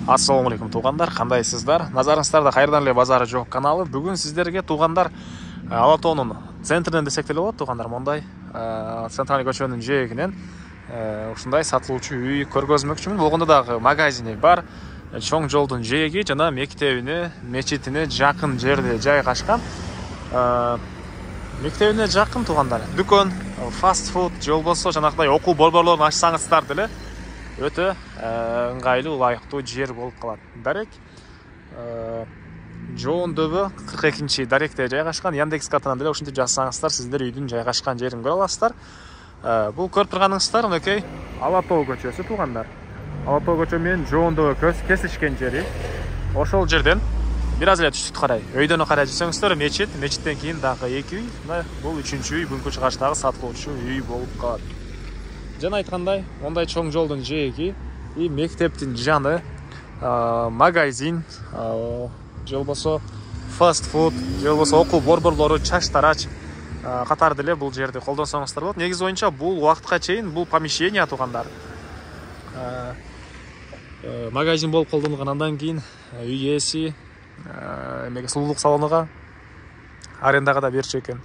Ассалаумалейкум туугандар, кандайсыздар? Назарыңыздарда кайрадан эле базары жок каналы. Бүгүн сиздерге туугандар Ала Тоонун центринен десек деле болот туугандар, мондай центральный көчөнүн жээгинен ушундай сатылуучу үй көргөзмөкчүмүн. Болгондо дагы магазини бар. Чоң жолдун жээги жана мектебине, мечитине жакын жерде жайгашкан. Мектебине жакын туугандар. Дүкөн, фастфуд же болбосо жанагыдай окуу борборлорун ачсаңыздар деле өтө ыңгайлуу, ылайыктуу жер болуп калат. Дарек Жоондөбө 42-чи даректе жайгашкан. Яндекс картадан деле ушинтип жазсаңыздар, сиздер үйдүн жайгашкан жерин көрө аласыздар. Бул көрүп турганыңыздар мынакей Ала Тоо көчөсү туугандар. Ала Тоо көчө менен Жоондөбө кесишкен жери. Ошол жерден бир аз эле түштүккө карай, өйдөнө карай жүрсөңүздөр мечиттен кийин дагы 2 үй, бул 3-үчү үй, бүгүнкү чыгачтагы сатылуучу үй болуп калат. Жана айткандай, мондай чоң жолдун жээги, мектептин жаны, магазин, же болбосо фастфуд, же болбосо окуу борборлору, чач тарач катары деле бул жерди колдонсоңуздар болот. Негизи боюнча бул убакытка чейин бул помещение туугандар. Магазин болуп колдонулган, андан кийин үй ээси эмеге сулуулук салонуга арендага да берчү экен.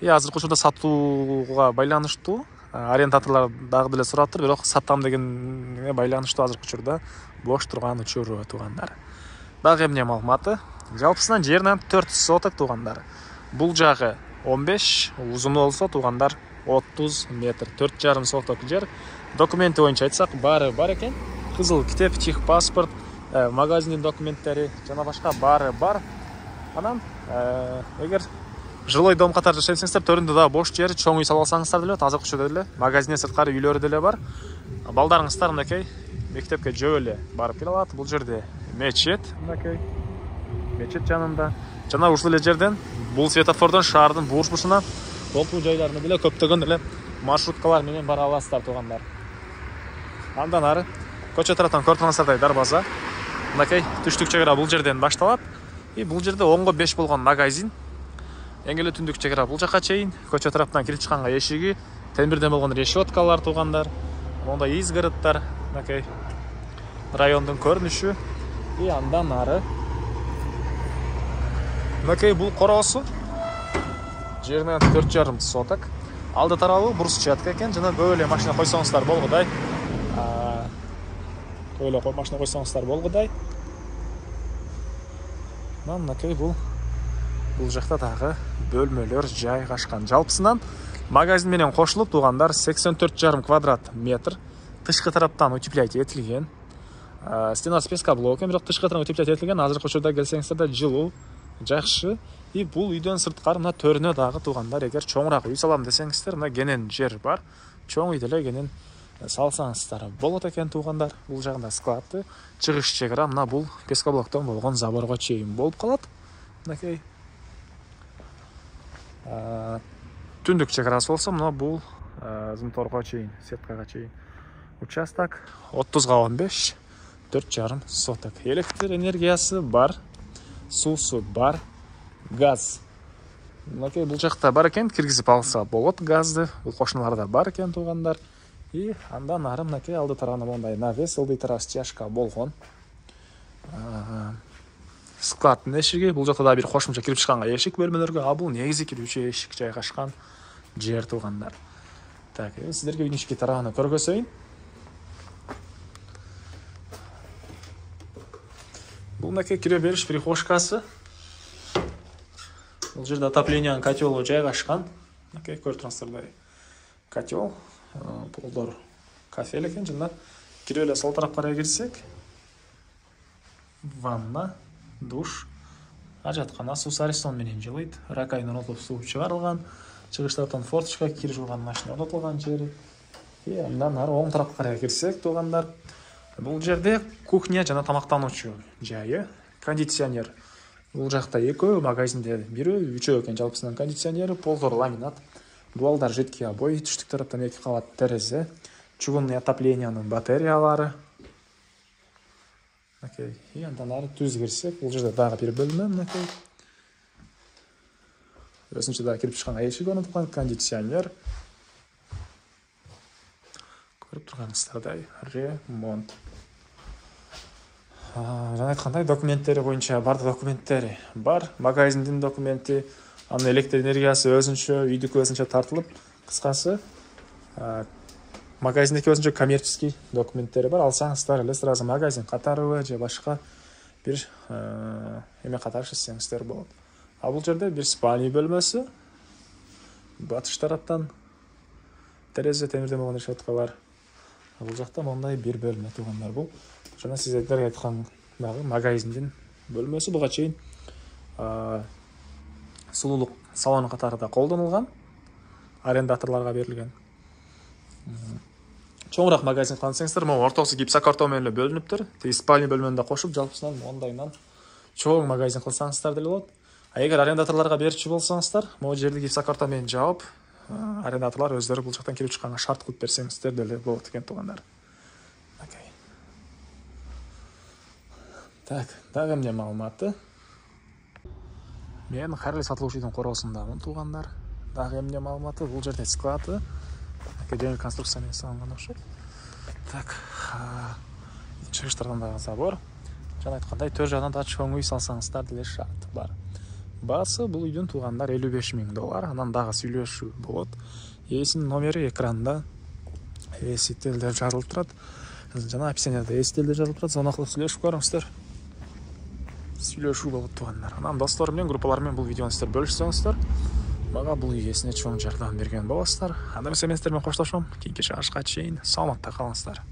Азыркы учурда сатууга байланыштуу арендаторлор дагы деле сураптыр, бирок сатам дегенге байланыштуу азыркы учурда бош турган учуру туугандар. Дагы эмне маалыматы? Жалпысынан жеринен 4 соток туугандар. Бул жагы 15, узуну болсо туугандар 30 метр, 4,5 соток жер. Документи боюнча айтсак, баары бар экен. Кызыл китеп, техпаспорт, магазиндин документтери жана башка баары бар. Анан эгер жилой дом катары жашайсыңыздар, төрүндө да бош жер, чоң үй сала алсаңыздар деле, азыркы учурда деле магазинден сырткары үйлөрү деле бар. Балдарыңыздар мынакей мектепке жөө эле барып келе алат. Бул жерде мечит, мынакей мечит жанында. Жана ушул эле жерден бул светофордон шаардын буруш-бурушуна окуу жайларына деле көптөгөн эле маршруткалар менен бара аласыздар туугандар. Андан ары көчө тараптан көрүп турганыңыздардай дарбаза. Мынакей түштүк чегара бул жерден башталат. Бул жерде 10го 5 болгон магазин. Эң эле түндүк чегара бул жака чейин. Көчө тараптан кирип чыкканга эшиги, темирден болгон решеткалар туугандар. Мондай изгороттор, мынакей райондун көрүнүшү. Андан ары мынакей бул короосу. Жеринен 4,5 соток. Алды тарабы брусчатка экен, жана бөлө машина койсоңуздар болгудай. Бөлө машина койсоңуздар болгудай. Мынакей бул жакта дагы бөлмөлөр жайгашкан. Жалпысынан магазин менен кошулуп туугандар 84,5 квадрат метр. Тышкы тараптан утеплять этилген. Стенасы пескоблок, бирок тышкы тараптан утеплять этилген. Азыркы учурда келсеңиздер да жылуу, жакшы. Бул үйдөн сырткары мына төрүнө дагы туугандар, эгер чоңураак үй салам десеңиздер, мына кенен жер бар. Чоң үй деле кенен салсаңыздар болот экен туугандар. Бул жагында складты, чыгыш чегара мына бул пескоблоктон болгон заборго чейин болуп калат. Мынакей түндүк чегарасы болсо, мына бул зымторго чейин, сеткага чейин участок 30га 15, 4,5 соток. Электр энергиясы бар, суусу бар, газ. Мынакей бул жакта бар экен, киргизип алса болот газды. Бул кошуналарда бар экен туугандар. Андан ары мынакей алды тарабына мондай навес, ылдый тарап стяжка болгон. Складтын эшиги, бул жакта да бир кошумча кирип чыкканга эшик бөлмөлөргө, бул негизи кирүүчү эшик жайгашкан жер туугандар. Так, сиздерге үйдүн ички тарабын көргөзөйүн. Бул мынакей кире бериш прихожкасы. Бул жерде отоплениянын котелу жайгашкан. Мынакей көрүп турасыздардай котел, полдор кафель экен. Жана кирип эле сол тарапка карай кирсек, ванна, душ, ажаткана, суу сарестон менен жылыйт. Ракайын орнотулуп суу чыгарылган. Чыгыш тараптан форточка, кир жууган машина орнотулган жери. Андан ары оң тарапка карай кирсек туугандар, бул жерде кухня жана тамактануучу жайы, кондиционер. Бул жакта экөө, магазинде бирөө, үчөө экен жалпысынан кондиционери, полдор ламинат, дуалдар жидкий обой, түштүк тараптан 2 кабат терезе, чугунный отоплениянын батареялары. Мынакей, андан ары түз кирсек, бул жерде дагы бир бөлмө, мынакей. Өзүнчө да кирип чыкканга эшик орнотулган, кондиционер. Көрүп турганыңыздардай ремонт. Жана айткандай документтери боюнча бардык документтери бар. Магазиндин документи, анын электр энергиясы өзүнчө, үйдүкү өзүнчө тартылып, кыскасы магазиндеки өзүнчө коммерческий документтери бар. Алсаңыздар эле сразу магазин катарыбы же башка бир эме катары иштесеңиздер болот. А бул жерде бир спальный бөлмөсү, батыш тараптан терезе темирден болгон решеткалар. Бул жакта мондай бир бөлмө туугандар. Бул жана сиздерге айткан дагы магазиндин бөлмөсү. Буга чейин сулуулук салону катары да колдонулган, арендаторлорго берилген. Чоңураак магазин кылсаңыздар, могу ортосу гипсокартон менен эле бөлүнүптүр. Тиги спальный бөлмөнү да кошуп, жалпысынан мондайынан чоң магазин кылсаңыздар деле болот. А эгер арендаторлорго берчү болсоңуздар, могу жерди гипсокартон менен жаап, арендаторлор өздөрү бул жактан кирип чыкканга шарт кылып берсеңиздер деле болот экен туугандар. Так, дагы эмне маалыматы? Мен Харли сатылуучунун короосундамын туугандар. Дагы эмне маалыматы? Бул жерде склады, жеңил конструкция менен салынган окшойт. Так, чыгыштардан дагы забор. Жана айткандай, төр жагынан да чоң үй салсаңыздар деле шарт бар. Баасы бул үйдүн туугандар $55,000. Анан дагы сүйлөшүү болот. Ээсинин номери экранда, ээси деле жазылып турат. Жана описанияда ээси деле жазылып турат. Зона кылып сүйлөшүп көрүңүздөр. Сүйлөшүү болот туугандар. Анан достор менен, группалар менен бул видеону сиздер бөлүшсөңүздөр, мага бул ээсине чоң жардам берген болосуздар. Анда эмесе мен сиздер менен коштошом. Кийинки чыгышка чейин саламатта калыңыздар.